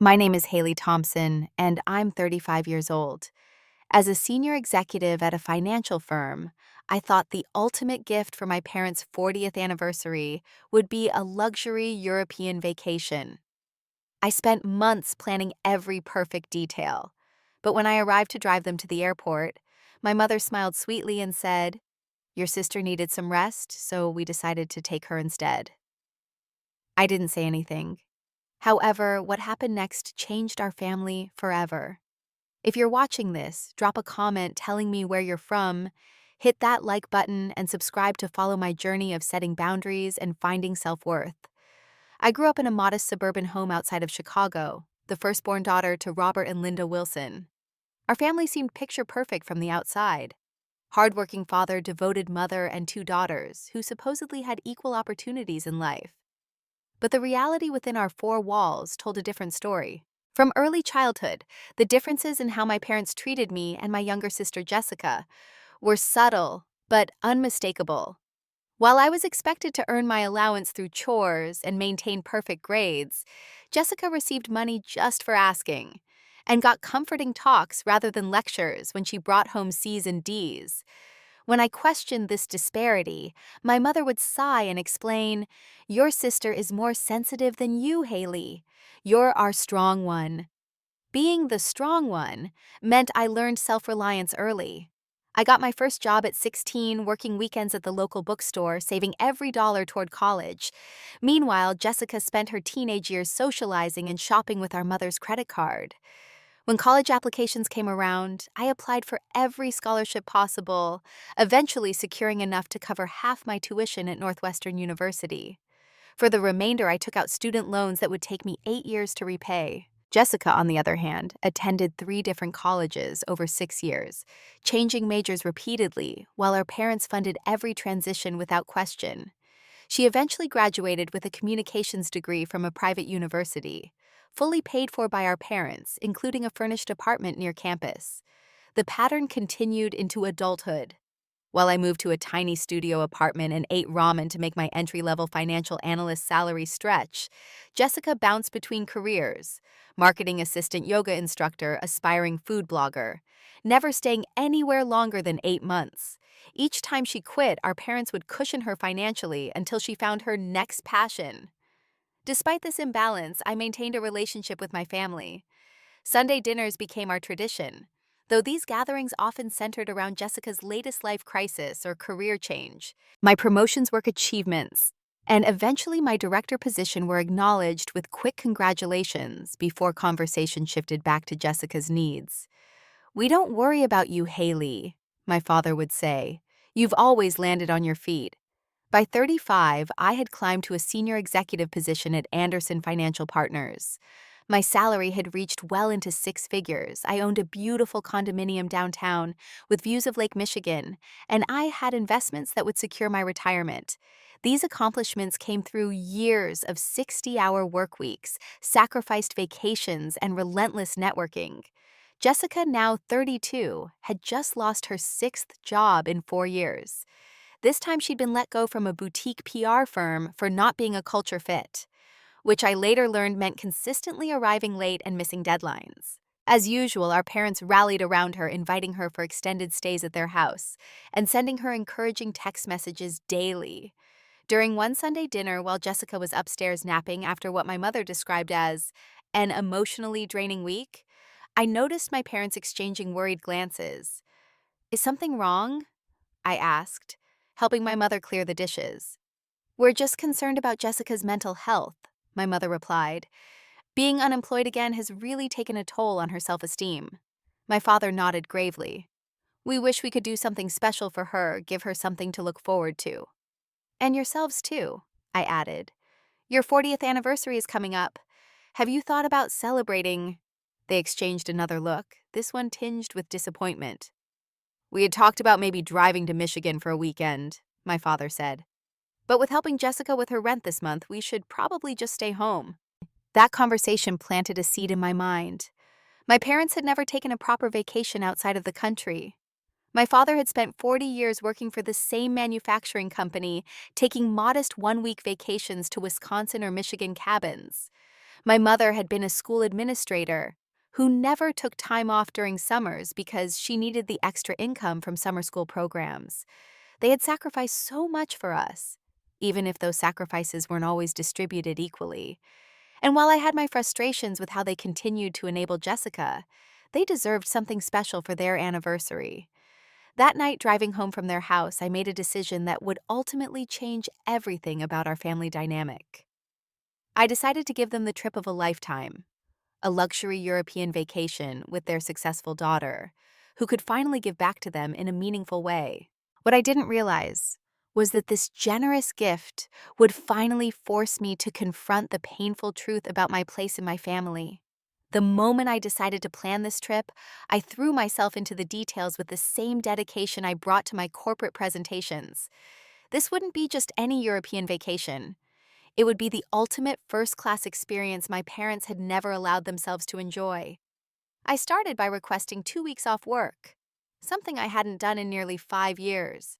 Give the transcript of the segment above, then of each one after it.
My name is Haley Thompson, and I'm 35 years old. As a senior executive at a financial firm, I thought the ultimate gift for my parents' 40th anniversary would be a luxury European vacation. I spent months planning every perfect detail. But when I arrived to drive them to the airport, my mother smiled sweetly and said, "Your sister needed some rest, so we decided to take her instead." I didn't say anything. However, what happened next changed our family forever. If you're watching this, drop a comment telling me where you're from, hit that like button, and subscribe to follow my journey of setting boundaries and finding self-worth. I grew up in a modest suburban home outside of Chicago, the firstborn daughter to Robert and Linda Wilson. Our family seemed picture perfect from the outside. Hardworking father, devoted mother, and two daughters who supposedly had equal opportunities in life. But the reality within our four walls told a different story. From early childhood, the differences in how my parents treated me and my younger sister Jessica were subtle but unmistakable. While I was expected to earn my allowance through chores and maintain perfect grades, Jessica received money just for asking and got comforting talks rather than lectures when she brought home C's and D's. When I questioned this disparity, my mother would sigh and explain, "Your sister is more sensitive than you, Haley. You're our strong one." Being the strong one meant I learned self-reliance early. I got my first job at 16, working weekends at the local bookstore, saving every dollar toward college. Meanwhile, Jessica spent her teenage years socializing and shopping with our mother's credit card. When college applications came around, I applied for every scholarship possible, eventually securing enough to cover half my tuition at Northwestern University. For the remainder, I took out student loans that would take me 8 years to repay. Jessica, on the other hand, attended 3 different colleges over 6 years, changing majors repeatedly, while our parents funded every transition without question. She eventually graduated with a communications degree from a private university, fully paid for by our parents, including a furnished apartment near campus. The pattern continued into adulthood. While I moved to a tiny studio apartment and ate ramen to make my entry-level financial analyst salary stretch, Jessica bounced between careers: marketing assistant, yoga instructor, aspiring food blogger, never staying anywhere longer than 8 months. Each time she quit, our parents would cushion her financially until she found her next passion. Despite this imbalance, I maintained a relationship with my family. Sunday dinners became our tradition, though these gatherings often centered around Jessica's latest life crisis or career change. My promotions were achievements, and eventually my director position were acknowledged with quick congratulations before conversation shifted back to Jessica's needs. "We don't worry about you, Haley," my father would say. "You've always landed on your feet." By 35, I had climbed to a senior executive position at Anderson Financial Partners. My salary had reached well into 6 figures. I owned a beautiful condominium downtown with views of Lake Michigan, and I had investments that would secure my retirement. These accomplishments came through years of 60-hour work weeks, sacrificed vacations, and relentless networking. Jessica, now 32, had just lost her sixth job in 4 years. This time she'd been let go from a boutique PR firm for not being a culture fit, which I later learned meant consistently arriving late and missing deadlines. As usual, our parents rallied around her, inviting her for extended stays at their house and sending her encouraging text messages daily. During one Sunday dinner, while Jessica was upstairs napping after what my mother described as an emotionally draining week, I noticed my parents exchanging worried glances. "Is something wrong?" I asked, helping my mother clear the dishes. "We're just concerned about Jessica's mental health," my mother replied. "Being unemployed again has really taken a toll on her self-esteem." My father nodded gravely. "We wish we could do something special for her, give her something to look forward to." "And yourselves too," I added. "Your 40th anniversary is coming up. Have you thought about celebrating?" They exchanged another look, this one tinged with disappointment. "We had talked about maybe driving to Michigan for a weekend," my father said. "But with helping Jessica with her rent this month, we should probably just stay home." That conversation planted a seed in my mind. My parents had never taken a proper vacation outside of the country. My father had spent 40 years working for the same manufacturing company, taking modest one-week vacations to Wisconsin or Michigan cabins. My mother had been a school administrator who never took time off during summers because she needed the extra income from summer school programs. They had sacrificed so much for us, even if those sacrifices weren't always distributed equally. And while I had my frustrations with how they continued to enable Jessica, they deserved something special for their anniversary. That night, driving home from their house, I made a decision that would ultimately change everything about our family dynamic. I decided to give them the trip of a lifetime, a luxury European vacation with their successful daughter, who could finally give back to them in a meaningful way. What I didn't realize was that this generous gift would finally force me to confront the painful truth about my place in my family. The moment I decided to plan this trip, I threw myself into the details with the same dedication I brought to my corporate presentations. This wouldn't be just any European vacation. It would be the ultimate first-class experience my parents had never allowed themselves to enjoy. I started by requesting 2 weeks off work, something I hadn't done in nearly 5 years.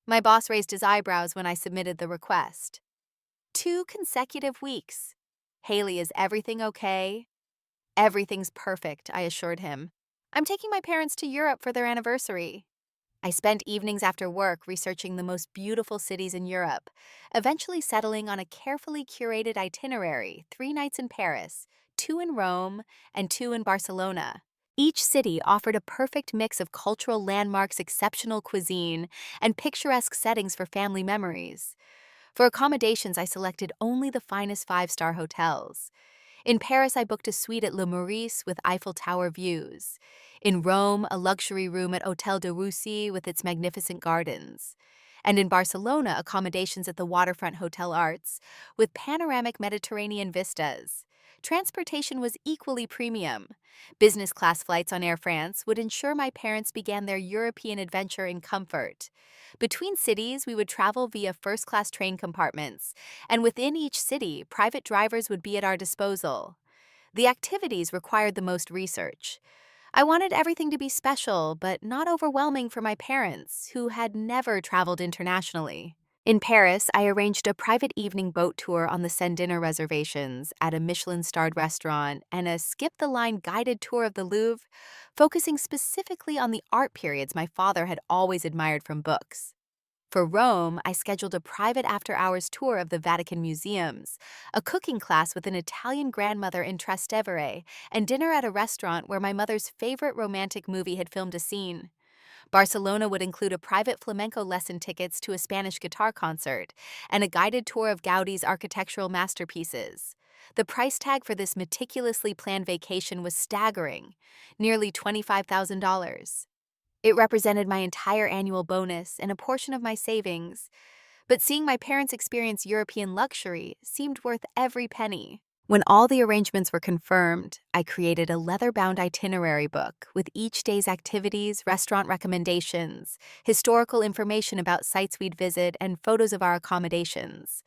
My boss raised his eyebrows when I submitted the request. 2 consecutive weeks. Haley, is everything okay? Everything's perfect, I assured him. I'm taking my parents to Europe for their anniversary. I spent evenings after work researching the most beautiful cities in Europe, eventually settling on a carefully curated itinerary: 3 nights in Paris, 2 in Rome, and 2 in Barcelona. Each city offered a perfect mix of cultural landmarks, exceptional cuisine, and picturesque settings for family memories. For accommodations, I selected only the finest five-star hotels. In Paris, I booked a suite at Le Meurice with Eiffel Tower views. In Rome, a luxury room at Hotel de Russie with its magnificent gardens. And in Barcelona, accommodations at the waterfront Hotel Arts with panoramic Mediterranean vistas. Transportation was equally premium. Business class flights on Air France would ensure my parents began their European adventure in comfort. Between cities, we would travel via first-class train compartments, and within each city, private drivers would be at our disposal. The activities required the most research. I wanted everything to be special, but not overwhelming for my parents, who had never traveled internationally. In Paris, I arranged a private evening boat tour on the Seine dinner reservations at a Michelin-starred restaurant and a skip-the-line guided tour of the Louvre, focusing specifically on the art periods my father had always admired from books. For Rome, I scheduled a private after-hours tour of the Vatican museums, a cooking class with an Italian grandmother in Trastevere, and dinner at a restaurant where my mother's favorite romantic movie had filmed a scene. Barcelona would include a private flamenco lesson, tickets to a Spanish guitar concert, and a guided tour of Gaudi's architectural masterpieces. The price tag for this meticulously planned vacation was staggering, nearly $25,000. It represented my entire annual bonus and a portion of my savings, but seeing my parents experience European luxury seemed worth every penny. When all the arrangements were confirmed, I created a leather-bound itinerary book with each day's activities, restaurant recommendations, historical information about sites we'd visit, and photos of our accommodations.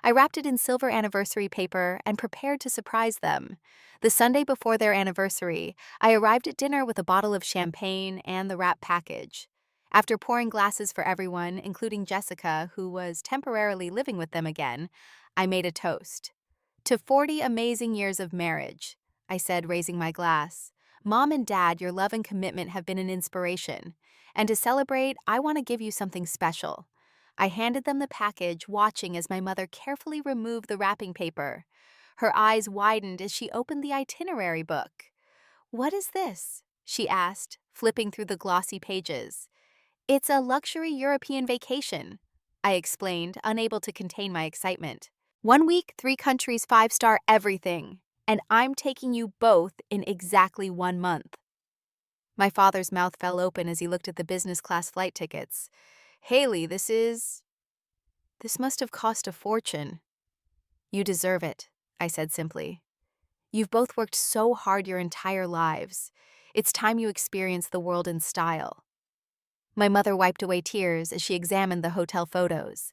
I wrapped it in silver anniversary paper and prepared to surprise them. The Sunday before their anniversary, I arrived at dinner with a bottle of champagne and the wrap package. After pouring glasses for everyone, including Jessica, who was temporarily living with them again, I made a toast. To 40 amazing years of marriage, I said, raising my glass. Mom and Dad, your love and commitment have been an inspiration. And to celebrate, I want to give you something special. I handed them the package, watching as my mother carefully removed the wrapping paper. Her eyes widened as she opened the itinerary book. "What is this?" she asked, flipping through the glossy pages. "It's a luxury European vacation," I explained, unable to contain my excitement. 1 week, 3 countries, five-star everything. And I'm taking you both in exactly 1 month. My father's mouth fell open as he looked at the business class flight tickets. Haley, this must have cost a fortune. You deserve it, I said simply. You've both worked so hard your entire lives. It's time you experience the world in style. My mother wiped away tears as she examined the hotel photos.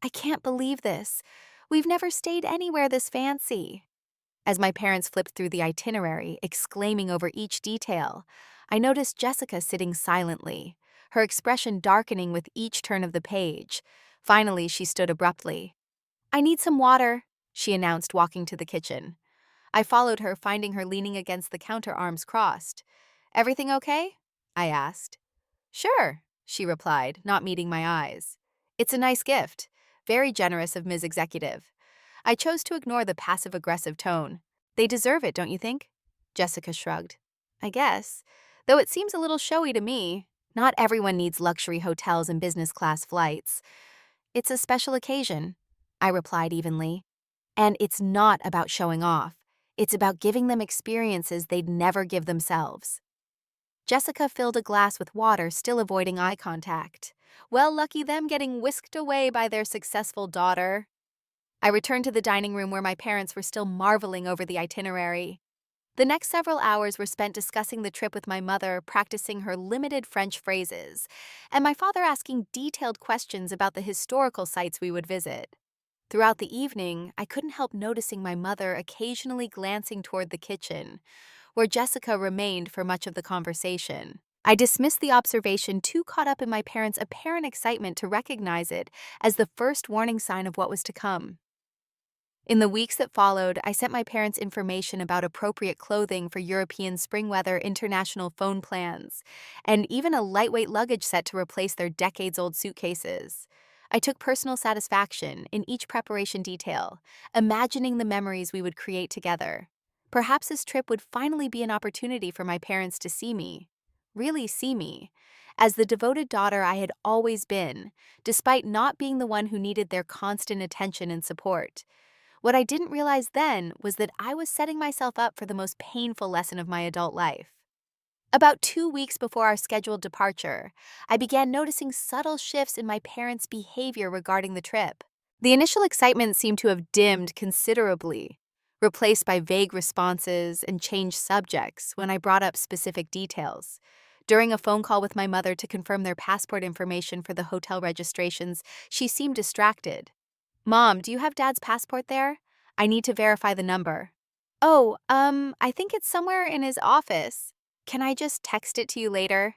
I can't believe this. We've never stayed anywhere this fancy. As my parents flipped through the itinerary, exclaiming over each detail, I noticed Jessica sitting silently, her expression darkening with each turn of the page. Finally, she stood abruptly. I need some water, she announced, walking to the kitchen. I followed her, finding her leaning against the counter, arms crossed. "Everything okay?" I asked. "Sure," she replied, not meeting my eyes. "It's a nice gift. Very generous of Ms. Executive." I chose to ignore the passive-aggressive tone. "They deserve it, don't you think?" Jessica shrugged. "I guess. Though it seems a little showy to me. Not everyone needs luxury hotels and business-class flights. It's a special occasion," I replied evenly. "And it's not about showing off. It's about giving them experiences they'd never give themselves." Jessica filled a glass with water, still avoiding eye contact. Well, lucky them getting whisked away by their successful daughter. I returned to the dining room where my parents were still marveling over the itinerary. The next several hours were spent discussing the trip with my mother, practicing her limited French phrases, and my father asking detailed questions about the historical sites we would visit. Throughout the evening, I couldn't help noticing my mother occasionally glancing toward the kitchen, where Jessica remained for much of the conversation. I dismissed the observation, too caught up in my parents' apparent excitement to recognize it as the first warning sign of what was to come. In the weeks that followed, I sent my parents information about appropriate clothing for European spring weather international phone plans, and even a lightweight luggage set to replace their decades-old suitcases. I took personal satisfaction in each preparation detail, imagining the memories we would create together. Perhaps this trip would finally be an opportunity for my parents to see me, really see me, as the devoted daughter I had always been, despite not being the one who needed their constant attention and support. What I didn't realize then was that I was setting myself up for the most painful lesson of my adult life. About 2 weeks before our scheduled departure, I began noticing subtle shifts in my parents' behavior regarding the trip. The initial excitement seemed to have dimmed considerably, replaced by vague responses and changed subjects when I brought up specific details. During a phone call with my mother to confirm their passport information for the hotel registrations, she seemed distracted. "Mom, do you have Dad's passport there? I need to verify the number." "Oh, I think it's somewhere in his office. Can I just text it to you later?"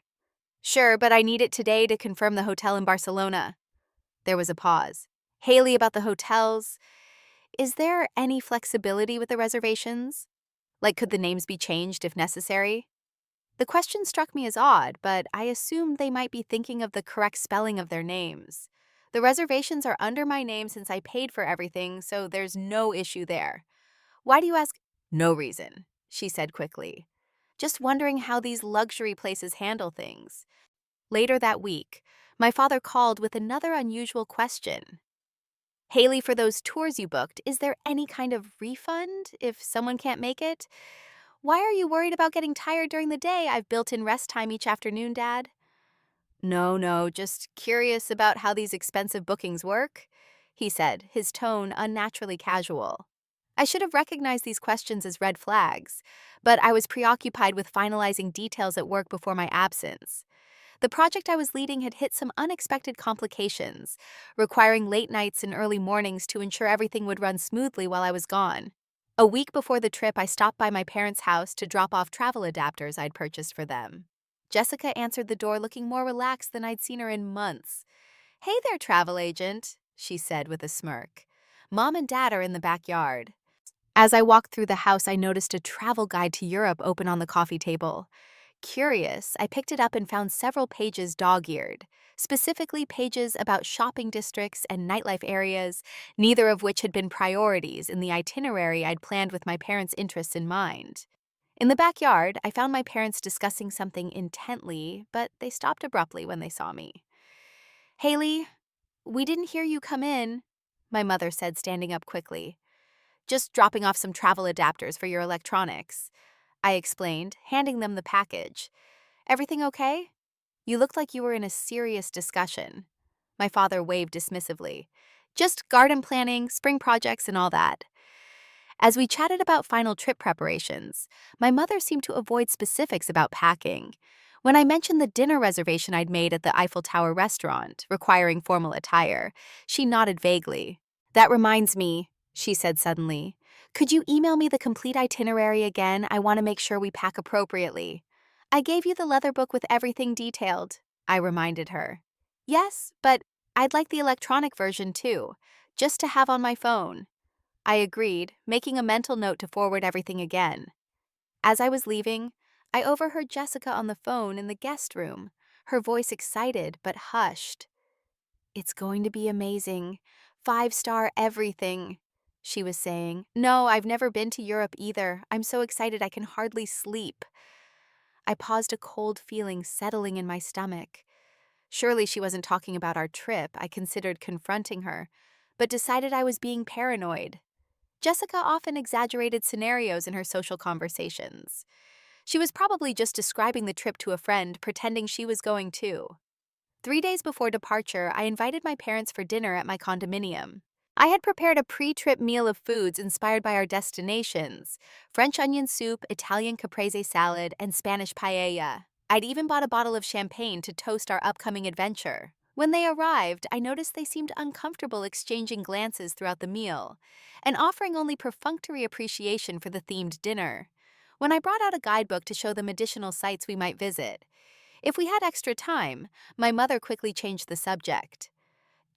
"Sure, but I need it today to confirm the hotel in Barcelona." There was a pause. "Haley, about the hotels, is there any flexibility with the reservations? Like, could the names be changed if necessary?" The question struck me as odd, but I assumed they might be thinking of the correct spelling of their names. "The reservations are under my name since I paid for everything, so there's no issue there." "Why do you ask?" "No reason," she said quickly. "Just wondering how these luxury places handle things." Later that week, my father called with another unusual question. "Haley, for those tours you booked, is there any kind of refund if someone can't make it? Why are you worried about getting tired during the day? I've built in rest time each afternoon, Dad." No, just curious about how these expensive bookings work," he said, his tone unnaturally casual. I should have recognized these questions as red flags, but I was preoccupied with finalizing details at work before my absence. The project I was leading had hit some unexpected complications, requiring late nights and early mornings to ensure everything would run smoothly while I was gone. A week before the trip, I stopped by my parents' house to drop off travel adapters I'd purchased for them. Jessica answered the door looking more relaxed than I'd seen her in months. "Hey there, travel agent," she said with a smirk. "Mom and Dad are in the backyard." As I walked through the house, I noticed a travel guide to Europe open on the coffee table. Curious, I picked it up and found several pages dog-eared, specifically pages about shopping districts and nightlife areas, neither of which had been priorities in the itinerary I'd planned with my parents' interests in mind. In the backyard, I found my parents discussing something intently, but they stopped abruptly when they saw me. "Haley, we didn't hear you come in," my mother said, standing up quickly. "Just dropping off some travel adapters for your electronics," I explained, handing them the package. "Everything okay? You looked like you were in a serious discussion." My father waved dismissively. "Just garden planning, spring projects, and all that." As we chatted about final trip preparations, my mother seemed to avoid specifics about packing. When I mentioned the dinner reservation I'd made at the Eiffel Tower restaurant, requiring formal attire, she nodded vaguely. "That reminds me," she said suddenly. "Could you email me the complete itinerary again? I want to make sure we pack appropriately." "I gave you the leather book with everything detailed," I reminded her. "Yes, but I'd like the electronic version too, just to have on my phone." I agreed, making a mental note to forward everything again. As I was leaving, I overheard Jessica on the phone in the guest room, her voice excited but hushed. "It's going to be amazing. 5-star everything," she was saying. "No, I've never been to Europe either. I'm so excited I can hardly sleep." I paused, a cold feeling settling in my stomach. Surely she wasn't talking about our trip. I considered confronting her, but decided I was being paranoid. Jessica often exaggerated scenarios in her social conversations. She was probably just describing the trip to a friend, pretending she was going too. 3 days before departure, I invited my parents for dinner at my condominium. I had prepared a pre-trip meal of foods inspired by our destinations: French onion soup, Italian caprese salad, and Spanish paella. I'd even bought a bottle of champagne to toast our upcoming adventure. When they arrived, I noticed they seemed uncomfortable exchanging glances throughout the meal, and offering only perfunctory appreciation for the themed dinner. When I brought out a guidebook to show them additional sites we might visit, if we had extra time, my mother quickly changed the subject.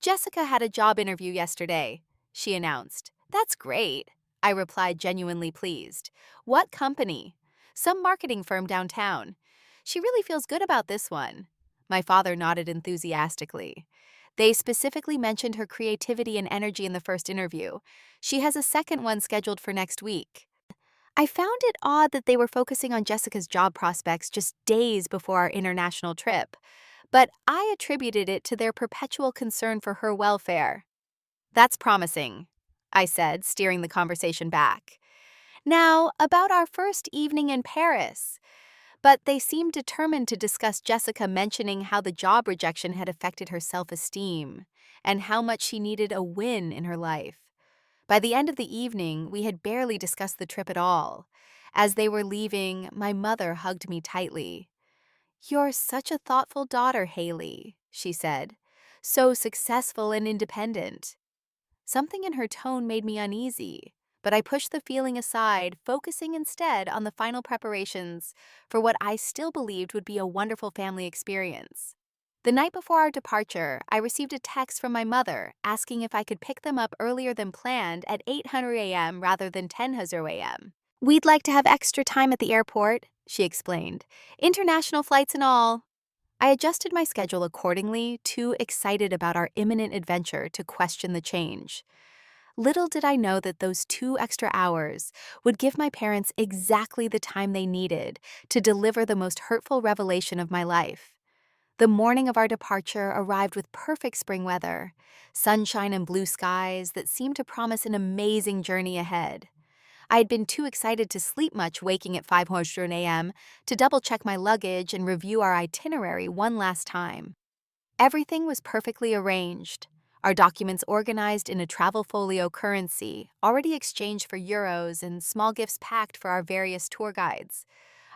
"Jessica had a job interview yesterday," she announced. "That's great," I replied, genuinely pleased. "What company?" "Some marketing firm downtown. She really feels good about this one." My father nodded enthusiastically. "They specifically mentioned her creativity and energy in the first interview. She has a second one scheduled for next week." I found it odd that they were focusing on Jessica's job prospects just days before our international trip, but I attributed it to their perpetual concern for her welfare. "That's promising," I said, steering the conversation back. "Now, about our first evening in Paris." But they seemed determined to discuss Jessica mentioning how the job rejection had affected her self-esteem and how much she needed a win in her life. By the end of the evening, we had barely discussed the trip at all. As they were leaving, my mother hugged me tightly. "You're such a thoughtful daughter, Haley," she said. "So successful and independent." Something in her tone made me uneasy, but I pushed the feeling aside, focusing instead on the final preparations for what I still believed would be a wonderful family experience. The night before our departure, I received a text from my mother asking if I could pick them up earlier than planned at 800 a.m. rather than 1000 a.m. "We'd like to have extra time at the airport," she explained. "International flights and all." I adjusted my schedule accordingly, too excited about our imminent adventure to question the change. Little did I know that those 2 extra hours would give my parents exactly the time they needed to deliver the most hurtful revelation of my life. The morning of our departure arrived with perfect spring weather, sunshine and blue skies that seemed to promise an amazing journey ahead. I had been too excited to sleep much, waking at 500 a.m. to double-check my luggage and review our itinerary one last time. Everything was perfectly arranged, our documents organized in a travel folio currency, already exchanged for euros, and small gifts packed for our various tour guides.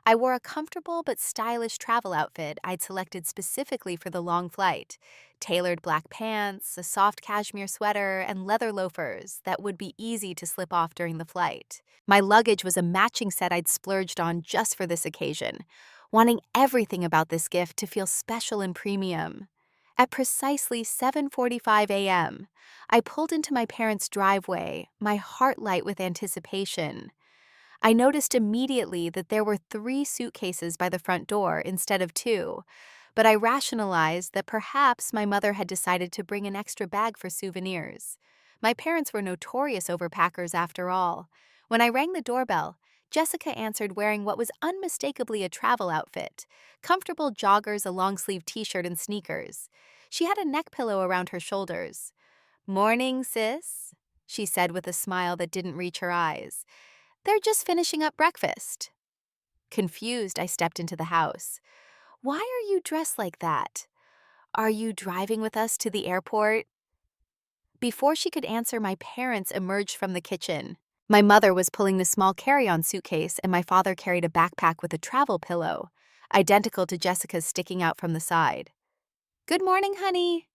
I wore a comfortable but stylish travel outfit I'd selected specifically for the long flight: tailored black pants, a soft cashmere sweater, and leather loafers that would be easy to slip off during the flight. My luggage was a matching set I'd splurged on just for this occasion, wanting everything about this gift to feel special and premium. At precisely 7:45 a.m., I pulled into my parents' driveway, my heart light with anticipation. I noticed immediately that there were 3 suitcases by the front door instead of 2, but I rationalized that perhaps my mother had decided to bring an extra bag for souvenirs. My parents were notorious overpackers after all. When I rang the doorbell, Jessica answered wearing what was unmistakably a travel outfit: comfortable joggers, a long-sleeve t-shirt, and sneakers. She had a neck pillow around her shoulders. "Morning, sis," she said with a smile that didn't reach her eyes. "They're just finishing up breakfast." Confused, I stepped into the house. "Why are you dressed like that? Are you driving with us to the airport?" Before she could answer, my parents emerged from the kitchen. My mother was pulling the small carry-on suitcase, and my father carried a backpack with a travel pillow, identical to Jessica's, sticking out from the side. "Good morning, honey,"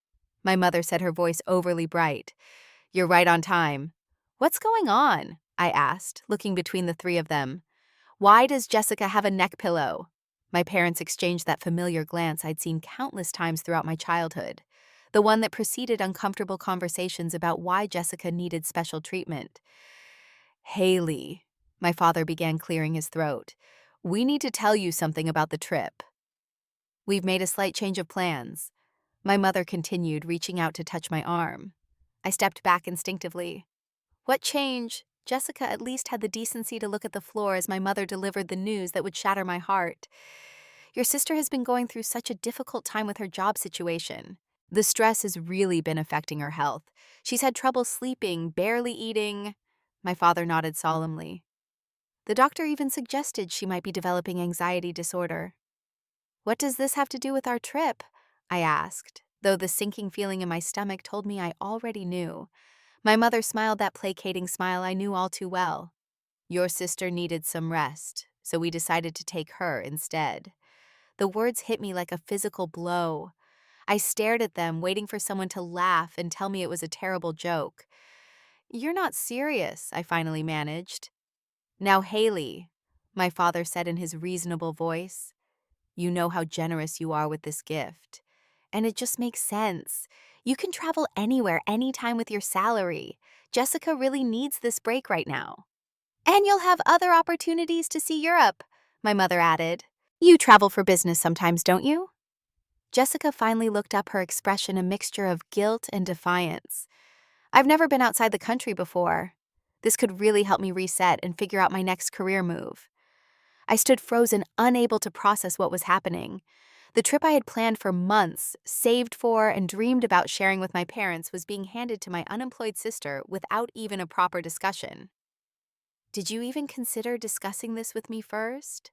my mother said, her voice overly bright. "You're right on time." "What's going on?" I asked, looking between the three of them. "Why does Jessica have a neck pillow?" My parents exchanged that familiar glance I'd seen countless times throughout my childhood. the one that preceded uncomfortable conversations about why Jessica needed special treatment. Haley, my father began clearing his throat, we need to tell you something about the trip. We've made a slight change of plans. My mother continued, reaching out to touch my arm. I stepped back instinctively. What change? Jessica at least had the decency to look at the floor as my mother delivered the news that would shatter my heart. Your sister has been going through such a difficult time with her job situation. The stress has really been affecting her health. She's had trouble sleeping, barely eating. My father nodded solemnly. The doctor even suggested she might be developing anxiety disorder. What does this have to do with our trip? I asked, though the sinking feeling in my stomach told me I already knew. My mother smiled that placating smile I knew all too well. Your sister needed some rest, so we decided to take her instead. The words hit me like a physical blow. I stared at them, waiting for someone to laugh and tell me it was a terrible joke. You're not serious, I finally managed. Now, Haley, my father said in his reasonable voice, you know how generous you are with this gift. And it just makes sense. You can travel anywhere, anytime with your salary. Jessica really needs this break right now. And you'll have other opportunities to see Europe, my mother added. You travel for business sometimes, don't you? Jessica finally looked up, her expression a mixture of guilt and defiance. I've never been outside the country before. This could really help me reset and figure out my next career move. I stood frozen, unable to process what was happening. The trip I had planned for months, saved for, and dreamed about sharing with my parents was being handed to my unemployed sister without even a proper discussion. Did you even consider discussing this with me first?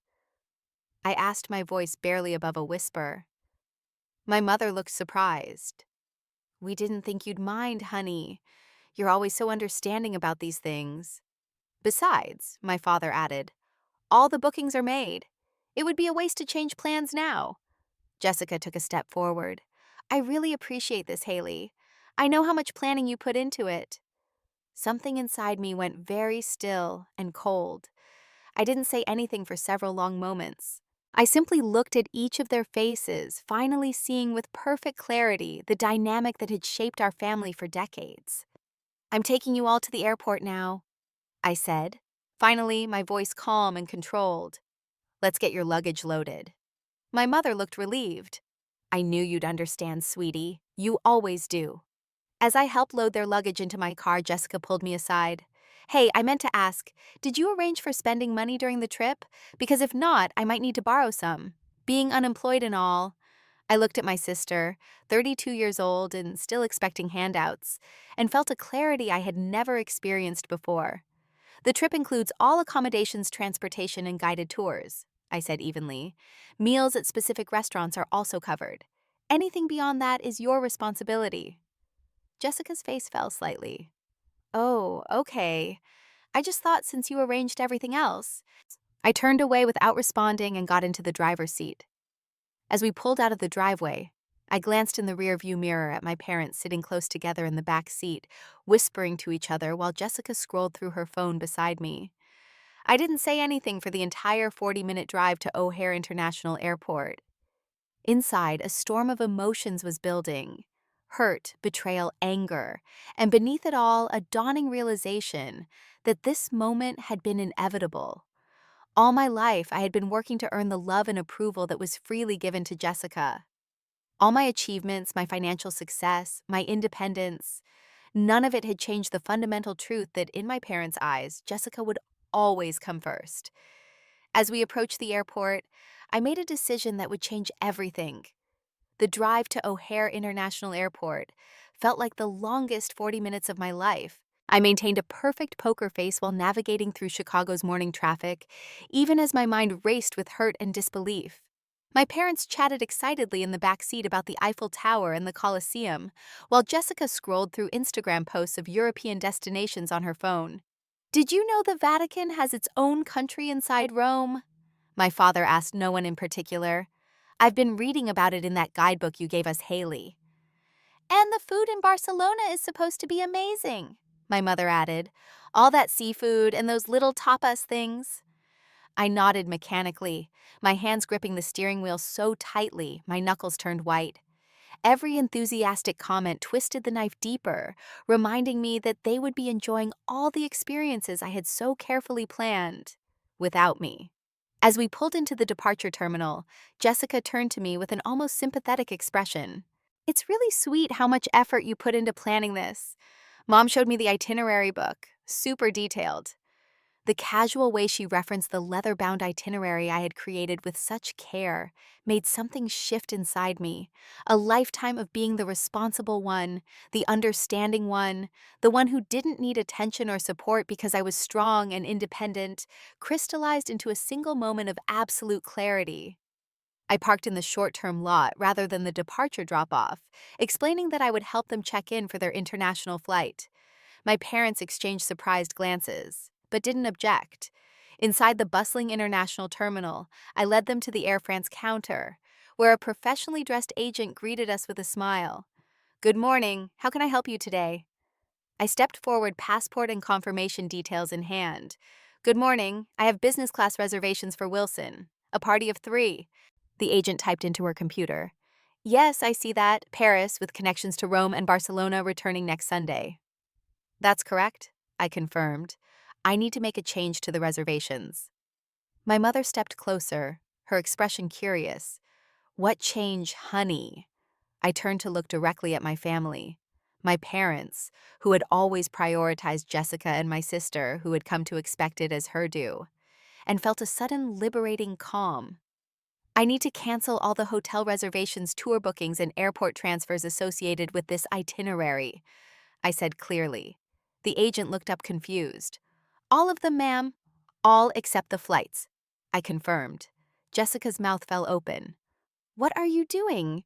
I asked, my voice barely above a whisper. My mother looked surprised. We didn't think you'd mind, honey. You're always so understanding about these things. Besides, my father added, all the bookings are made. It would be a waste to change plans now. Jessica took a step forward. I really appreciate this, Haley. I know how much planning you put into it. Something inside me went very still and cold. I didn't say anything for several long moments. I simply looked at each of their faces, finally seeing with perfect clarity the dynamic that had shaped our family for decades. I'm taking you all to the airport now, I said, finally my voice calm and controlled. Let's get your luggage loaded. My mother looked relieved. I knew you'd understand, sweetie. You always do. As I helped load their luggage into my car, Jessica pulled me aside. Hey, I meant to ask, did you arrange for spending money during the trip? Because if not, I might need to borrow some. Being unemployed and all. I looked at my sister, 32 years old and still expecting handouts, and felt a clarity I had never experienced before. The trip includes all accommodations, transportation, and guided tours, I said evenly. Meals at specific restaurants are also covered. Anything beyond that is your responsibility. Jessica's face fell slightly. Oh, okay. I just thought since you arranged everything else. I turned away without responding and got into the driver's seat. As we pulled out of the driveway, I glanced in the rearview mirror at my parents sitting close together in the back seat, whispering to each other while Jessica scrolled through her phone beside me. I didn't say anything for the entire 40-minute drive to O'Hare International Airport. Inside, a storm of emotions was building. Hurt, betrayal, anger, and beneath it all, a dawning realization that this moment had been inevitable. All my life, I had been working to earn the love and approval that was freely given to Jessica. All my achievements, my financial success, my independence, none of it had changed the fundamental truth that in my parents' eyes, Jessica would always come first. As we approached the airport, I made a decision that would change everything. The drive to O'Hare International Airport felt like the longest 40 minutes of my life. I maintained a perfect poker face while navigating through Chicago's morning traffic, even as my mind raced with hurt and disbelief. My parents chatted excitedly in the back seat about the Eiffel Tower and the Colosseum, while Jessica scrolled through Instagram posts of European destinations on her phone. Did you know the Vatican has its own country inside Rome? My father asked no one in particular. I've been reading about it in that guidebook you gave us, Haley. And the food in Barcelona is supposed to be amazing, my mother added. All that seafood and those little tapas things. I nodded mechanically, my hands gripping the steering wheel so tightly my knuckles turned white. Every enthusiastic comment twisted the knife deeper, reminding me that they would be enjoying all the experiences I had so carefully planned without me. As we pulled into the departure terminal, Jessica turned to me with an almost sympathetic expression. "It's really sweet how much effort you put into planning this. Mom showed me the itinerary book, super detailed." The casual way she referenced the leather-bound itinerary I had created with such care made something shift inside me. A lifetime of being the responsible one, the understanding one, the one who didn't need attention or support because I was strong and independent, crystallized into a single moment of absolute clarity. I parked in the short-term lot rather than the departure drop-off, explaining that I would help them check in for their international flight. My parents exchanged surprised glances, but didn't object. Inside the bustling international terminal, I led them to the Air France counter, where a professionally dressed agent greeted us with a smile. "Good morning. How can I help you today?" I stepped forward, passport and confirmation details in hand. "Good morning. I have business class reservations for Wilson. A party of 3. The agent typed into her computer. "Yes, I see that. Paris, with connections to Rome and Barcelona, returning next Sunday." "That's correct," I confirmed. "I need to make a change to the reservations." My mother stepped closer, her expression curious. "What change, honey?" I turned to look directly at my family. My parents, who had always prioritized Jessica and my sister, who had come to expect it as her due, and felt a sudden liberating calm. "I need to cancel all the hotel reservations, tour bookings, and airport transfers associated with this itinerary," I said clearly. The agent looked up confused. "All of them, ma'am. All except the flights," I confirmed. Jessica's mouth fell open. "What are you doing?"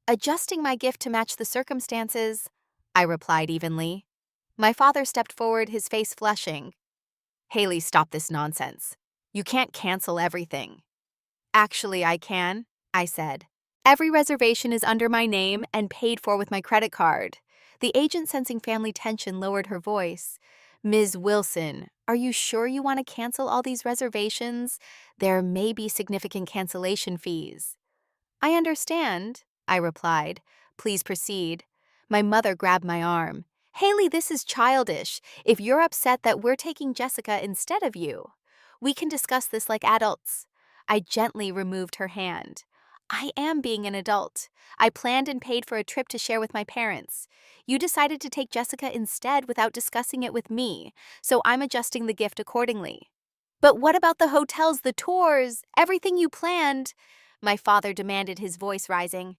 "Adjusting my gift to match the circumstances," I replied evenly. My father stepped forward, his face flushing. "Haley, stop this nonsense. You can't cancel everything." "Actually, I can," I said. "Every reservation is under my name and paid for with my credit card." The agent, sensing family tension, lowered her voice. "Ms. Wilson, are you sure you want to cancel all these reservations? There may be significant cancellation fees." "I understand," I replied. "Please proceed." My mother grabbed my arm. "Haley, this is childish. If you're upset that we're taking Jessica instead of you, we can discuss this like adults." I gently removed her hand. "I am being an adult. I planned and paid for a trip to share with my parents. You decided to take Jessica instead without discussing it with me, so I'm adjusting the gift accordingly." "But what about the hotels, the tours, everything you planned?" my father demanded, his voice rising.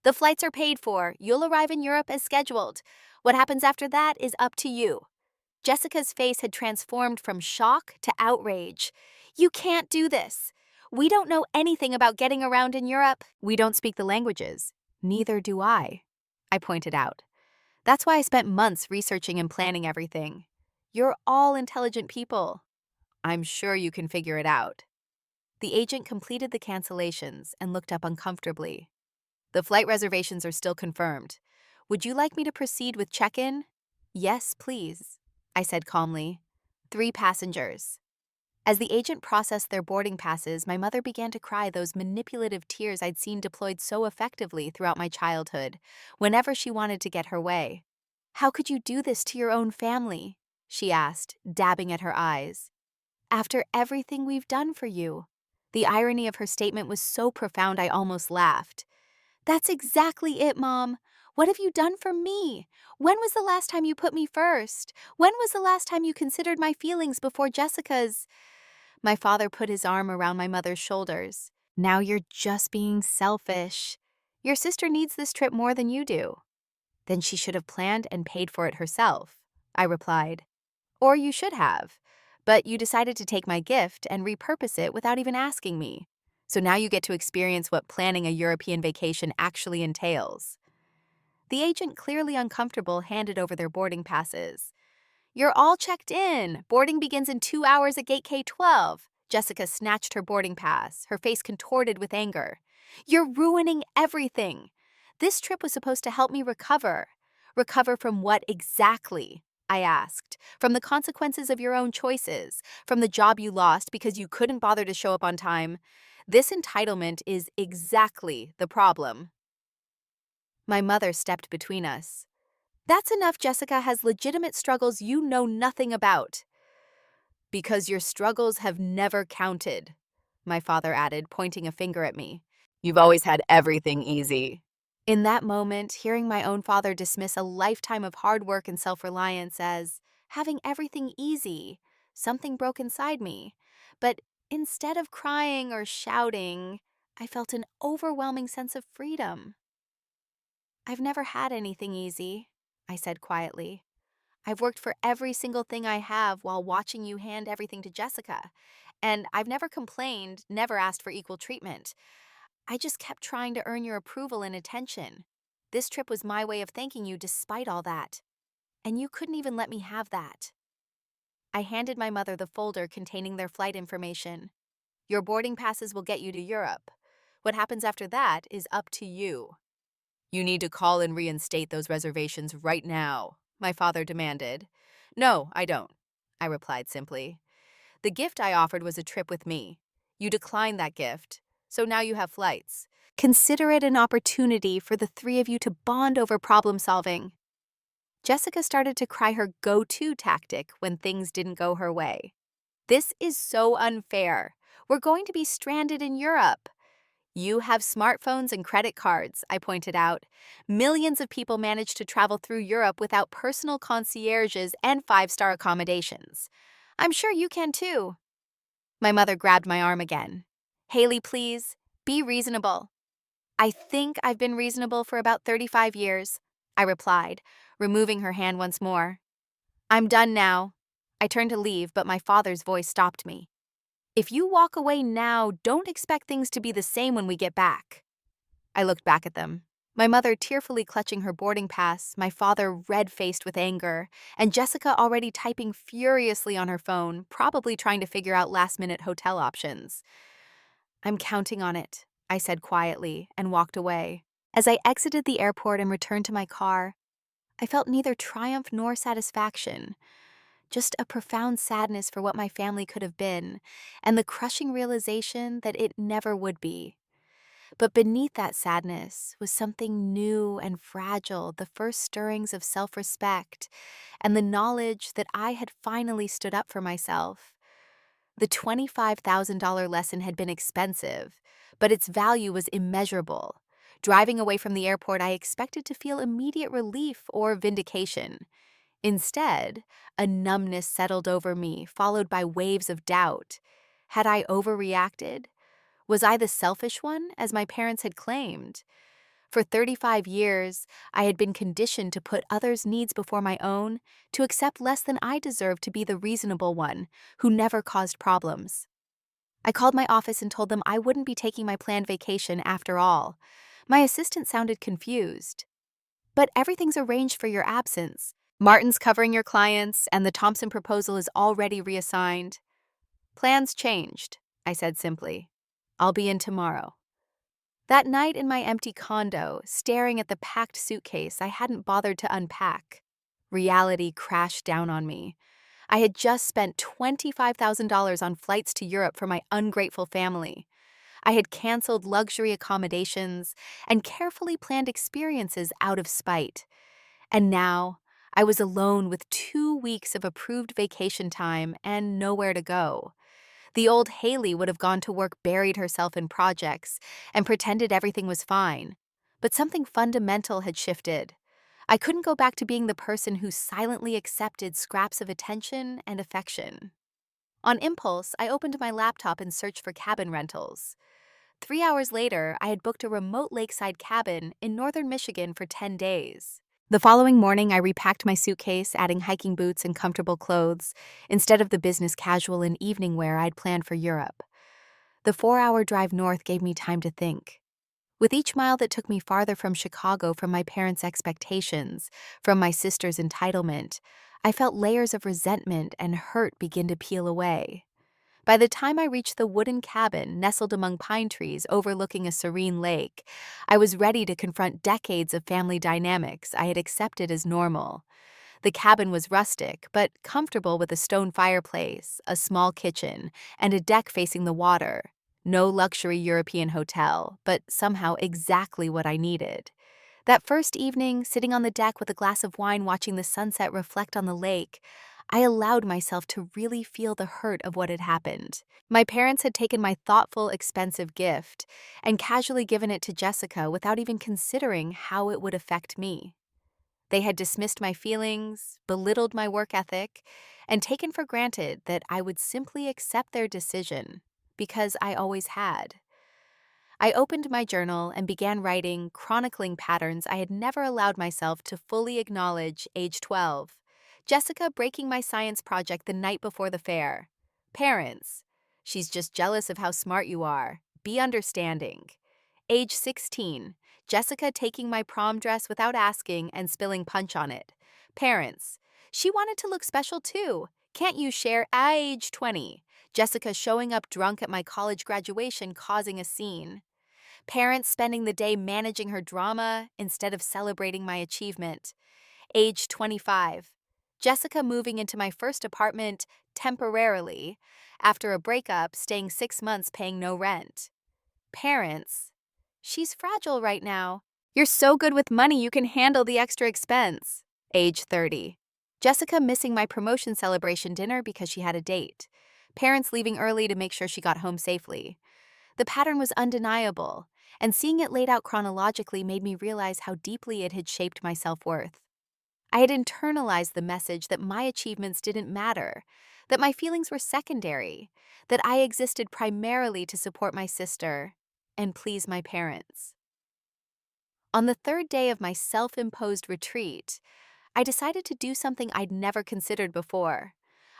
"The flights are paid for. You'll arrive in Europe as scheduled. What happens after that is up to you." Jessica's face had transformed from shock to outrage. "You can't do this. We don't know anything about getting around in Europe." "We don't speak the languages. Neither do I pointed out. "That's why I spent months researching and planning everything. You're all intelligent people. I'm sure you can figure it out." The agent completed the cancellations and looked up uncomfortably. "The flight reservations are still confirmed. Would you like me to proceed with check-in?" "Yes, please," I said calmly. 3 passengers. As the agent processed their boarding passes, my mother began to cry those manipulative tears I'd seen deployed so effectively throughout my childhood, whenever she wanted to get her way. "How could you do this to your own family?" she asked, dabbing at her eyes. "After everything we've done for you." The irony of her statement was so profound I almost laughed. "That's exactly it, Mom. What have you done for me? When was the last time you put me first? When was the last time you considered my feelings before Jessica's?" My father put his arm around my mother's shoulders. "Now you're just being selfish. Your sister needs this trip more than you do." "Then she should have planned and paid for it herself," I replied. "Or you should have. But you decided to take my gift and repurpose it without even asking me. So now you get to experience what planning a European vacation actually entails." The agent, clearly uncomfortable, handed over their boarding passes. "You're all checked in. Boarding begins in 2 hours at gate K12. Jessica snatched her boarding pass, her face contorted with anger. "You're ruining everything. This trip was supposed to help me recover." "Recover from what exactly?" I asked. "From the consequences of your own choices, from the job you lost because you couldn't bother to show up on time. This entitlement is exactly the problem." My mother stepped between us. That's enough. Jessica has legitimate struggles you know nothing about. Because your struggles have never counted, my father added, pointing a finger at me. You've always had everything easy. In that moment, hearing my own father dismiss a lifetime of hard work and self-reliance as having everything easy, something broke inside me. But instead of crying or shouting, I felt an overwhelming sense of freedom. I've never had anything easy, I said quietly. I've worked for every single thing I have while watching you hand everything to Jessica. And I've never complained, never asked for equal treatment. I just kept trying to earn your approval and attention. This trip was my way of thanking you despite all that. And you couldn't even let me have that. I handed my mother the folder containing their flight information. Your boarding passes will get you to Europe. What happens after that is up to you. You need to call and reinstate those reservations right now, my father demanded. No, I don't, I replied simply. The gift I offered was a trip with me. You declined that gift, so now you have flights. Consider it an opportunity for the three of you to bond over problem solving. Jessica started to cry her go-to tactic when things didn't go her way. This is so unfair. We're going to be stranded in Europe. You have smartphones and credit cards, I pointed out. Millions of people manage to travel through Europe without personal concierges and five-star accommodations. I'm sure you can too. My mother grabbed my arm again. Haley, please, be reasonable. I think I've been reasonable for about 35 years, I replied, removing her hand once more. I'm done now. I turned to leave, but my father's voice stopped me. If you walk away now, don't expect things to be the same when we get back. I looked back at them. My mother tearfully clutching her boarding pass, my father red-faced with anger, and Jessica already typing furiously on her phone, probably trying to figure out last-minute hotel options. I'm counting on it, I said quietly, and walked away. As I exited the airport and returned to my car, I felt neither triumph nor satisfaction, just a profound sadness for what my family could have been, and the crushing realization that it never would be. But beneath that sadness was something new and fragile, the first stirrings of self-respect, and the knowledge that I had finally stood up for myself. The $25,000 lesson had been expensive, but its value was immeasurable. Driving away from the airport, I expected to feel immediate relief or vindication. Instead, a numbness settled over me, followed by waves of doubt. Had I overreacted? Was I the selfish one, as my parents had claimed? For 35 years, I had been conditioned to put others' needs before my own, to accept less than I deserved to be the reasonable one, who never caused problems. I called my office and told them I wouldn't be taking my planned vacation after all. My assistant sounded confused. But everything's arranged for your absence. Martin's covering your clients, and the Thompson proposal is already reassigned. Plans changed, I said simply. I'll be in tomorrow. That night in my empty condo, staring at the packed suitcase I hadn't bothered to unpack, reality crashed down on me. I had just spent $25,000 on flights to Europe for my ungrateful family. I had canceled luxury accommodations and carefully planned experiences out of spite. And now, I was alone with 2 weeks of approved vacation time and nowhere to go. The old Haley would have gone to work, buried herself in projects, and pretended everything was fine. But something fundamental had shifted. I couldn't go back to being the person who silently accepted scraps of attention and affection. On impulse, I opened my laptop and searched for cabin rentals. 3 hours later, I had booked a remote lakeside cabin in northern Michigan for 10 days. The following morning, I repacked my suitcase, adding hiking boots and comfortable clothes, instead of the business casual and evening wear I'd planned for Europe. The 4-hour drive north gave me time to think. With each mile that took me farther from Chicago, from my parents' expectations, from my sister's entitlement, I felt layers of resentment and hurt begin to peel away. By the time I reached the wooden cabin nestled among pine trees overlooking a serene lake, I was ready to confront decades of family dynamics I had accepted as normal. The cabin was rustic, but comfortable, with a stone fireplace, a small kitchen, and a deck facing the water. No luxury European hotel, but somehow exactly what I needed. That first evening, sitting on the deck with a glass of wine watching the sunset reflect on the lake, I allowed myself to really feel the hurt of what had happened. My parents had taken my thoughtful, expensive gift and casually given it to Jessica without even considering how it would affect me. They had dismissed my feelings, belittled my work ethic, and taken for granted that I would simply accept their decision because I always had. I opened my journal and began writing, chronicling patterns I had never allowed myself to fully acknowledge. Age 12. Jessica breaking my science project the night before the fair. Parents. She's just jealous of how smart you are. Be understanding. Age 16. Jessica taking my prom dress without asking and spilling punch on it. Parents. She wanted to look special too. Can't you share? Age 20. Jessica showing up drunk at my college graduation causing a scene. Parents spending the day managing her drama instead of celebrating my achievement. Age 25. Jessica moving into my first apartment temporarily after a breakup, staying 6 months paying no rent. Parents. She's fragile right now. You're so good with money you can handle the extra expense. Age 30. Jessica missing my promotion celebration dinner because she had a date. Parents leaving early to make sure she got home safely. The pattern was undeniable, and seeing it laid out chronologically made me realize how deeply it had shaped my self-worth. I had internalized the message that my achievements didn't matter, that my feelings were secondary, that I existed primarily to support my sister and please my parents. On the third day of my self-imposed retreat, I decided to do something I'd never considered before.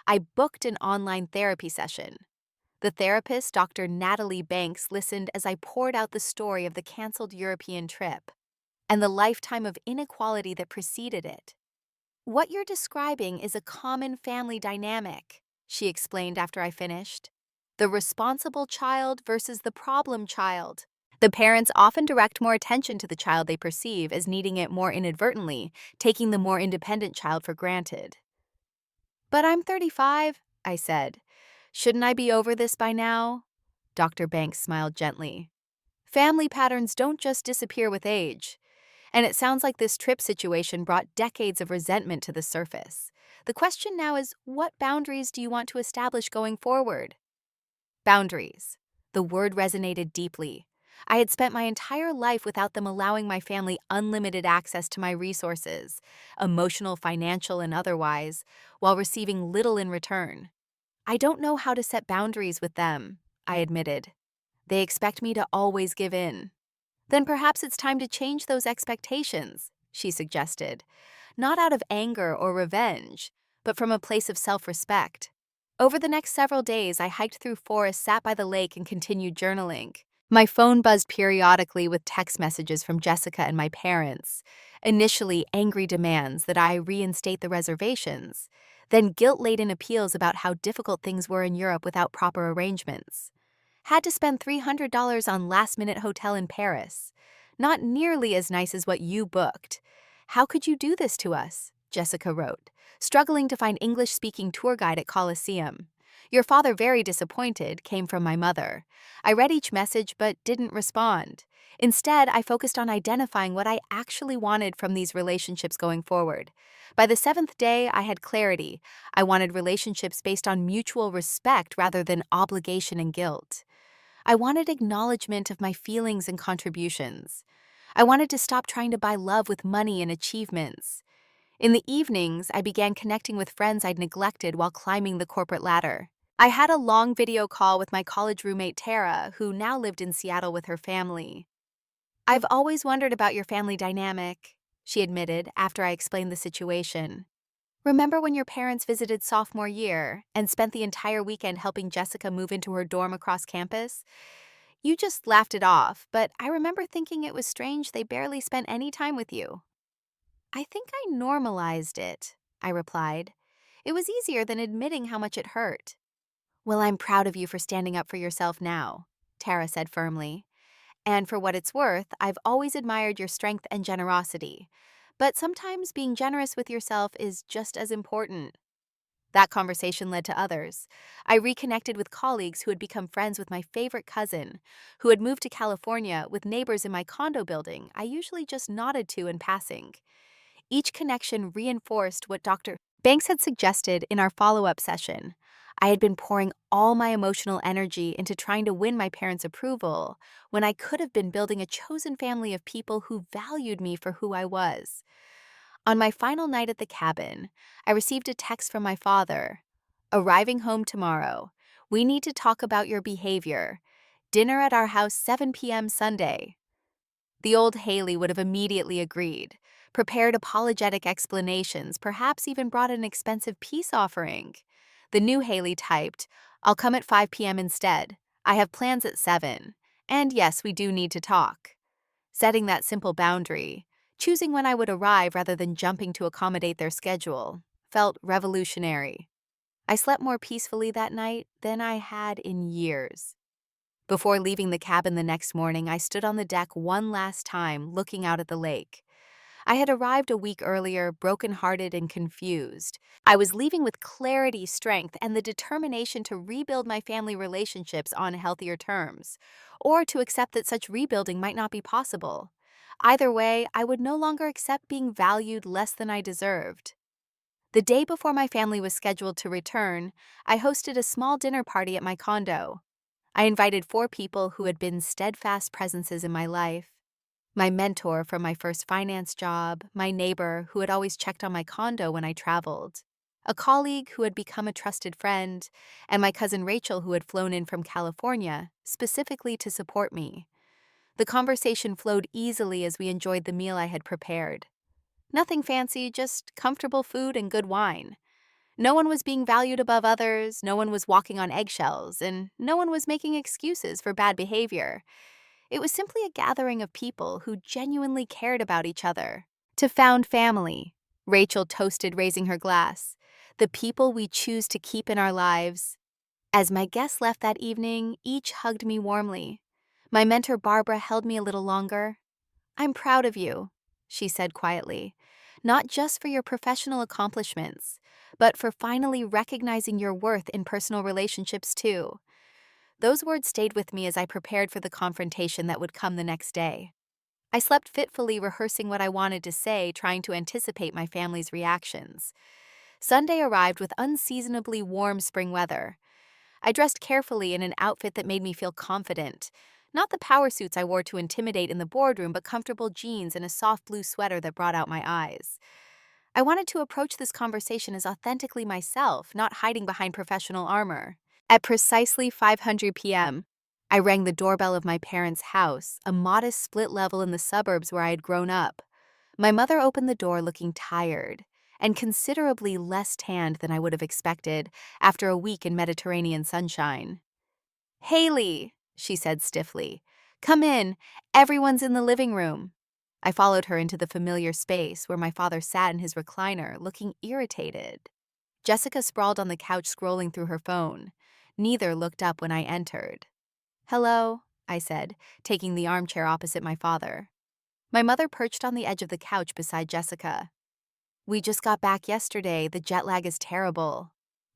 I booked an online therapy session. The therapist, Dr. Natalie Banks, listened as I poured out the story of the canceled European trip and the lifetime of inequality that preceded it. What you're describing is a common family dynamic, she explained after I finished. The responsible child versus the problem child. The parents often direct more attention to the child they perceive as needing it more inadvertently, taking the more independent child for granted. But I'm 35, I said. Shouldn't I be over this by now? Dr. Banks smiled gently. Family patterns don't just disappear with age. And it sounds like this trip situation brought decades of resentment to the surface. The question now is, what boundaries do you want to establish going forward? Boundaries. The word resonated deeply. I had spent my entire life without them allowing my family unlimited access to my resources, emotional, financial, and otherwise, while receiving little in return. I don't know how to set boundaries with them, I admitted. They expect me to always give in. Then perhaps it's time to change those expectations, she suggested, not out of anger or revenge, but from a place of self-respect. Over the next several days, I hiked through forests, sat by the lake, and continued journaling. My phone buzzed periodically with text messages from Jessica and my parents. Initially, angry demands that I reinstate the reservations, then guilt-laden appeals about how difficult things were in Europe without proper arrangements. Had to spend $300 on last-minute hotel in Paris. Not nearly as nice as what you booked. How could you do this to us? Jessica wrote, struggling to find English-speaking tour guide at Colosseum. Your father very disappointed came from my mother. I read each message but didn't respond. Instead, I focused on identifying what I actually wanted from these relationships going forward. By the 7th day, I had clarity. I wanted relationships based on mutual respect rather than obligation and guilt. I wanted acknowledgement of my feelings and contributions. I wanted to stop trying to buy love with money and achievements. In the evenings, I began connecting with friends I'd neglected while climbing the corporate ladder. I had a long video call with my college roommate Tara, who now lived in Seattle with her family. I've always wondered about your family dynamic, she admitted after I explained the situation. Remember when your parents visited sophomore year and spent the entire weekend helping Jessica move into her dorm across campus? You just laughed it off, but I remember thinking it was strange they barely spent any time with you. I think I normalized it, I replied. It was easier than admitting how much it hurt. Well, I'm proud of you for standing up for yourself now, Tara said firmly. And for what it's worth, I've always admired your strength and generosity. But sometimes being generous with yourself is just as important. That conversation led to others. I reconnected with colleagues who had become friends with my favorite cousin, who had moved to California with neighbors in my condo building I usually just nodded to in passing. Each connection reinforced what Dr. Banks had suggested in our follow-up session. I had been pouring all my emotional energy into trying to win my parents' approval when I could have been building a chosen family of people who valued me for who I was. On my final night at the cabin, I received a text from my father. Arriving home tomorrow. We need to talk about your behavior. Dinner at our house 7 p.m. Sunday. The old Haley would have immediately agreed, prepared apologetic explanations, perhaps even brought an expensive peace offering. The new Haley typed, I'll come at 5 p.m. instead. I have plans at 7. And yes, we do need to talk. Setting that simple boundary, choosing when I would arrive rather than jumping to accommodate their schedule, felt revolutionary. I slept more peacefully that night than I had in years. Before leaving the cabin the next morning, I stood on the deck one last time, looking out at the lake. I had arrived a week earlier, brokenhearted and confused. I was leaving with clarity, strength, and the determination to rebuild my family relationships on healthier terms, or to accept that such rebuilding might not be possible. Either way, I would no longer accept being valued less than I deserved. The day before my family was scheduled to return, I hosted a small dinner party at my condo. I invited 4 people who had been steadfast presences in my life: my mentor from my first finance job, my neighbor who had always checked on my condo when I traveled, a colleague who had become a trusted friend, and my cousin Rachel who had flown in from California, specifically to support me. The conversation flowed easily as we enjoyed the meal I had prepared. Nothing fancy, just comfortable food and good wine. No one was being valued above others, no one was walking on eggshells, and no one was making excuses for bad behavior. It was simply a gathering of people who genuinely cared about each other. To found family, Rachel toasted, raising her glass. The people we choose to keep in our lives. As my guests left that evening, each hugged me warmly. My mentor Barbara held me a little longer. I'm proud of you, she said quietly, not just for your professional accomplishments, but for finally recognizing your worth in personal relationships too. Those words stayed with me as I prepared for the confrontation that would come the next day. I slept fitfully, rehearsing what I wanted to say, trying to anticipate my family's reactions. Sunday arrived with unseasonably warm spring weather. I dressed carefully in an outfit that made me feel confident. Not the power suits I wore to intimidate in the boardroom, but comfortable jeans and a soft blue sweater that brought out my eyes. I wanted to approach this conversation as authentically myself, not hiding behind professional armor. At precisely 5:00 p.m., I rang the doorbell of my parents' house, a modest split level in the suburbs where I had grown up. My mother opened the door looking tired and considerably less tanned than I would have expected after a week in Mediterranean sunshine. Haley, she said stiffly, come in. Everyone's in the living room. I followed her into the familiar space where my father sat in his recliner, looking irritated. Jessica sprawled on the couch, scrolling through her phone. Neither looked up when I entered. Hello, I said, taking the armchair opposite my father. My mother perched on the edge of the couch beside Jessica. We just got back yesterday. The jet lag is terrible.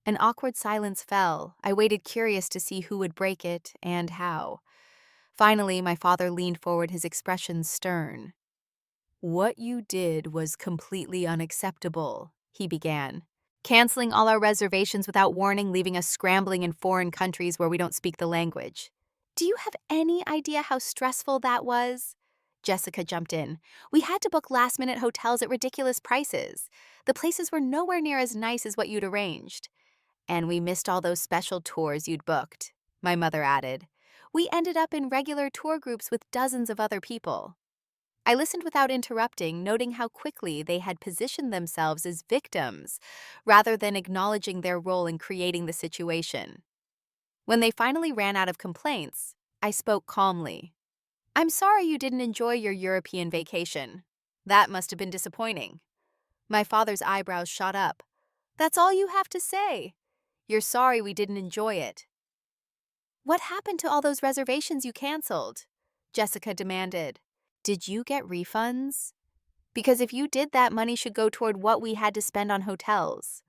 An awkward silence fell. I waited, curious to see who would break it and how. Finally, my father leaned forward, his expression stern. What you did was completely unacceptable, he began. Canceling all our reservations without warning, leaving us scrambling in foreign countries where we don't speak the language. Do you have any idea how stressful that was? Jessica jumped in. We had to book last-minute hotels at ridiculous prices. The places were nowhere near as nice as what you'd arranged. And we missed all those special tours you'd booked, my mother added. We ended up in regular tour groups with dozens of other people. I listened without interrupting, noting how quickly they had positioned themselves as victims, rather than acknowledging their role in creating the situation. When they finally ran out of complaints, I spoke calmly. I'm sorry you didn't enjoy your European vacation. That must have been disappointing. My father's eyebrows shot up. That's all you have to say. You're sorry we didn't enjoy it. What happened to all those reservations you canceled? Jessica demanded. Did you get refunds? Because if you did, that money should go toward what we had to spend on hotels.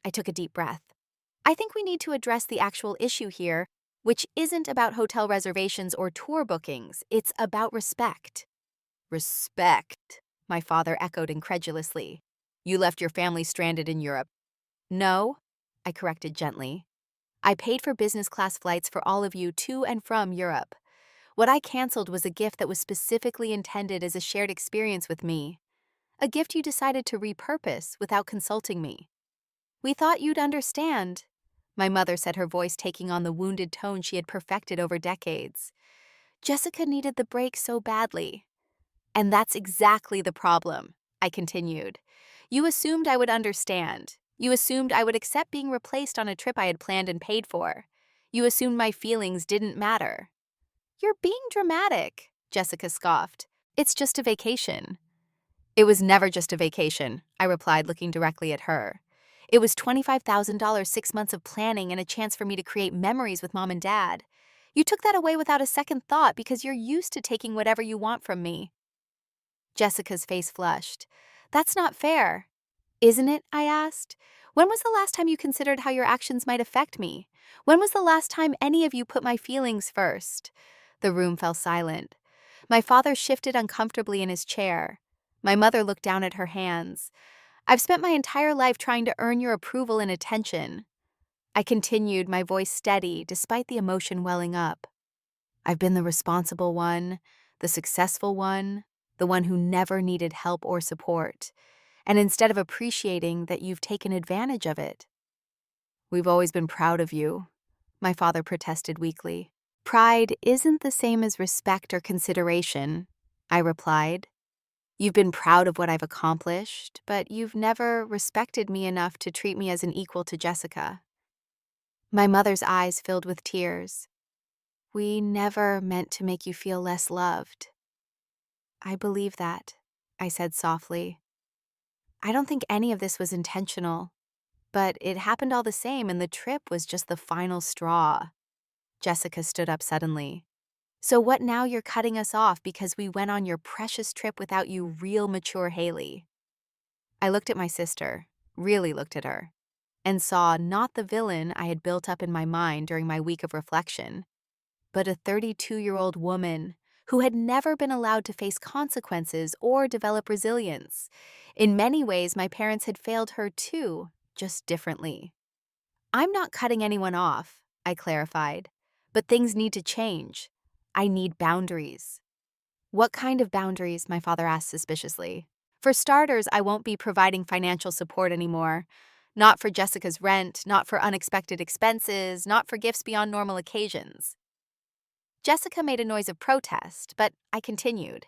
I I took a deep breath. I think we need to address the actual issue here, which isn't about hotel reservations or tour bookings. It's about respect. Respect, my father echoed incredulously. You left your family stranded in Europe. No, I corrected gently. I paid for business class flights for all of you to and from Europe. What I canceled was a gift that was specifically intended as a shared experience with me, a gift you decided to repurpose without consulting me. We thought you'd understand, my mother said, her voice taking on the wounded tone she had perfected over decades. Jessica needed the break so badly. And that's exactly the problem, I continued. You assumed I would understand. You assumed I would accept being replaced on a trip I had planned and paid for. You assumed my feelings didn't matter. You're being dramatic, Jessica scoffed. It's just a vacation. It was never just a vacation, I replied, looking directly at her. It was $25,000, 6 months of planning, and a chance for me to create memories with Mom and Dad. You took that away without a second thought because you're used to taking whatever you want from me. Jessica's face flushed. That's not fair. Isn't it? I asked. When was the last time you considered how your actions might affect me? When was the last time any of you put my feelings first? The room fell silent. My father shifted uncomfortably in his chair. My mother looked down at her hands. I've spent my entire life trying to earn your approval and attention. I continued, my voice steady, despite the emotion welling up. I've been the responsible one, the successful one, the one who never needed help or support. And instead of appreciating that, you've taken advantage of it. We've always been proud of you, my father protested weakly. Pride isn't the same as respect or consideration, I replied. You've been proud of what I've accomplished, but you've never respected me enough to treat me as an equal to Jessica. My mother's eyes filled with tears. We never meant to make you feel less loved. I believe that, I said softly. I don't think any of this was intentional, but it happened all the same, and the trip was just the final straw. Jessica stood up suddenly. So what now? You're cutting us off because we went on your precious trip without you, real mature Haley. I looked at my sister, really looked at her, and saw not the villain I had built up in my mind during my week of reflection, but a 32-year-old woman who had never been allowed to face consequences or develop resilience. In many ways, my parents had failed her too, just differently. I'm not cutting anyone off, I clarified, but things need to change. I need boundaries. What kind of boundaries? My father asked suspiciously. For starters, I won't be providing financial support anymore. Not for Jessica's rent, not for unexpected expenses, not for gifts beyond normal occasions. Jessica made a noise of protest, but I continued.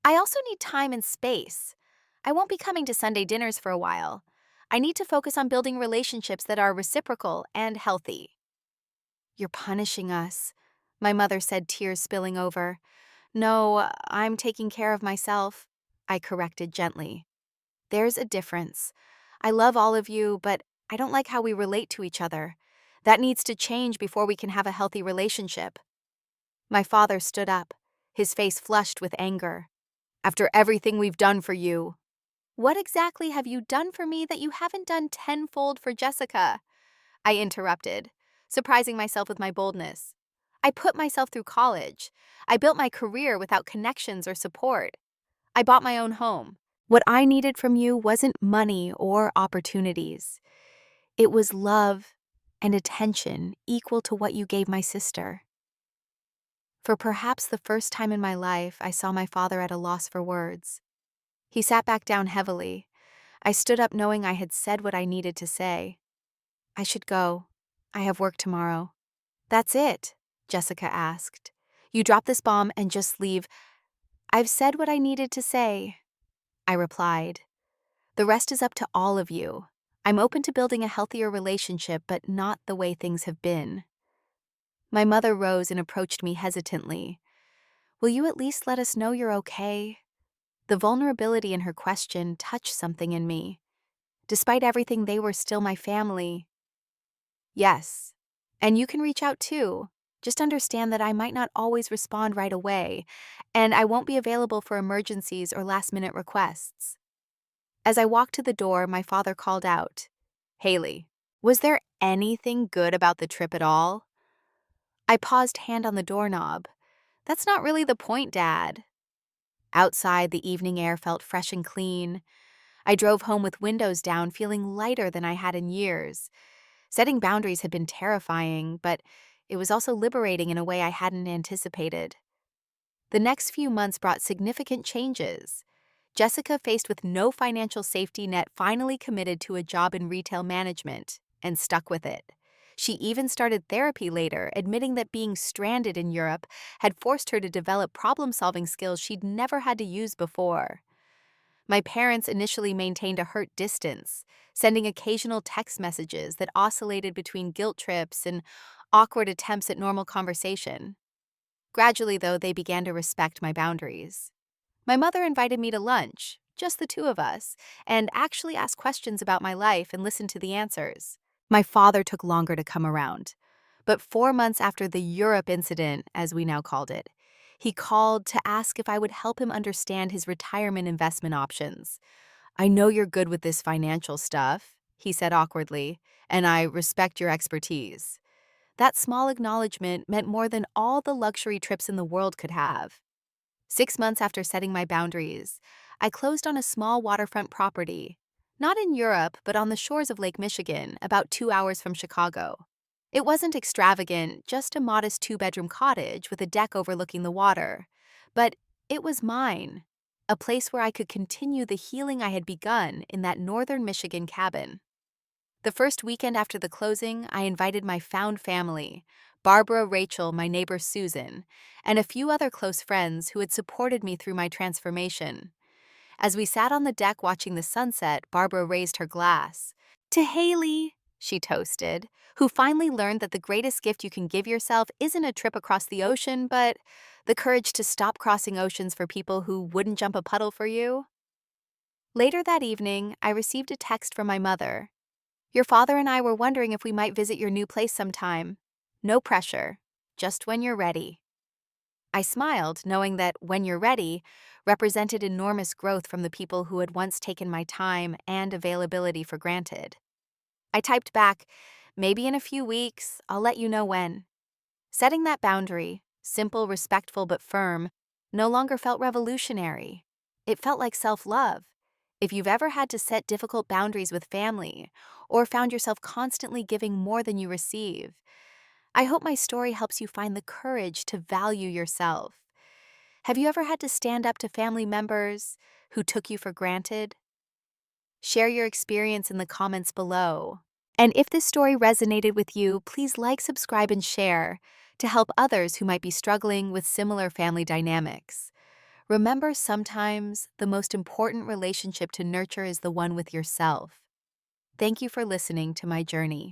I also need time and space. I won't be coming to Sunday dinners for a while. I need to focus on building relationships that are reciprocal and healthy. You're punishing us, my mother said, tears spilling over. No, I'm taking care of myself, I corrected gently. There's a difference. I love all of you, but I don't like how we relate to each other. That needs to change before we can have a healthy relationship. My father stood up, his face flushed with anger. After everything we've done for you. What exactly have you done for me that you haven't done tenfold for Jessica? I interrupted, surprising myself with my boldness. I put myself through college. I built my career without connections or support. I bought my own home. What I needed from you wasn't money or opportunities. It was love and attention equal to what you gave my sister. For perhaps the first time in my life, I saw my father at a loss for words. He sat back down heavily. I stood up knowing I had said what I needed to say. I should go. I have work tomorrow. That's it, Jessica asked. You drop this bomb and just leave. I've said what I needed to say, I replied. The rest is up to all of you. I'm open to building a healthier relationship, but not the way things have been. My mother rose and approached me hesitantly. Will you at least let us know you're okay? The vulnerability in her question touched something in me. Despite everything, they were still my family. Yes. And you can reach out too. Just understand that I might not always respond right away, and I won't be available for emergencies or last-minute requests. As I walked to the door, my father called out, Haley, was there anything good about the trip at all? I paused, hand on the doorknob. That's not really the point, Dad. Outside, the evening air felt fresh and clean. I drove home with windows down, feeling lighter than I had in years. Setting boundaries had been terrifying, but it was also liberating in a way I hadn't anticipated. The next few months brought significant changes. Jessica, faced with no financial safety net, finally committed to a job in retail management and stuck with it. She even started therapy later, admitting that being stranded in Europe had forced her to develop problem-solving skills she'd never had to use before. My parents initially maintained a hurt distance, sending occasional text messages that oscillated between guilt trips and awkward attempts at normal conversation. Gradually, though, they began to respect my boundaries. My mother invited me to lunch, just the two of us, and actually asked questions about my life and listened to the answers. My father took longer to come around, but 4 months after the Europe incident, as we now called it, he called to ask if I would help him understand his retirement investment options. "I know you're good with this financial stuff," he said awkwardly, "and I respect your expertise." That small acknowledgement meant more than all the luxury trips in the world could have. 6 months after setting my boundaries, I closed on a small waterfront property, not in Europe, but on the shores of Lake Michigan, about 2 hours from Chicago. It wasn't extravagant, just a modest two-bedroom cottage with a deck overlooking the water. But it was mine, a place where I could continue the healing I had begun in that northern Michigan cabin. The first weekend after the closing, I invited my found family, Barbara, Rachel, my neighbor Susan, and a few other close friends who had supported me through my transformation. As we sat on the deck watching the sunset, Barbara raised her glass. "To Haley," she toasted, "who finally learned that the greatest gift you can give yourself isn't a trip across the ocean, but the courage to stop crossing oceans for people who wouldn't jump a puddle for you." Later that evening, I received a text from my mother. "Your father and I were wondering if we might visit your new place sometime. No pressure, just when you're ready." I smiled, knowing that "when you're ready" represented enormous growth from the people who had once taken my time and availability for granted. I typed back, "Maybe in a few weeks, I'll let you know when." Setting that boundary, simple, respectful, but firm, no longer felt revolutionary. It felt like self-love. If you've ever had to set difficult boundaries with family, or found yourself constantly giving more than you receive, I hope my story helps you find the courage to value yourself. Have you ever had to stand up to family members who took you for granted? Share your experience in the comments below. And if this story resonated with you, please like, subscribe, and share to help others who might be struggling with similar family dynamics. Remember, sometimes the most important relationship to nurture is the one with yourself. Thank you for listening to my journey.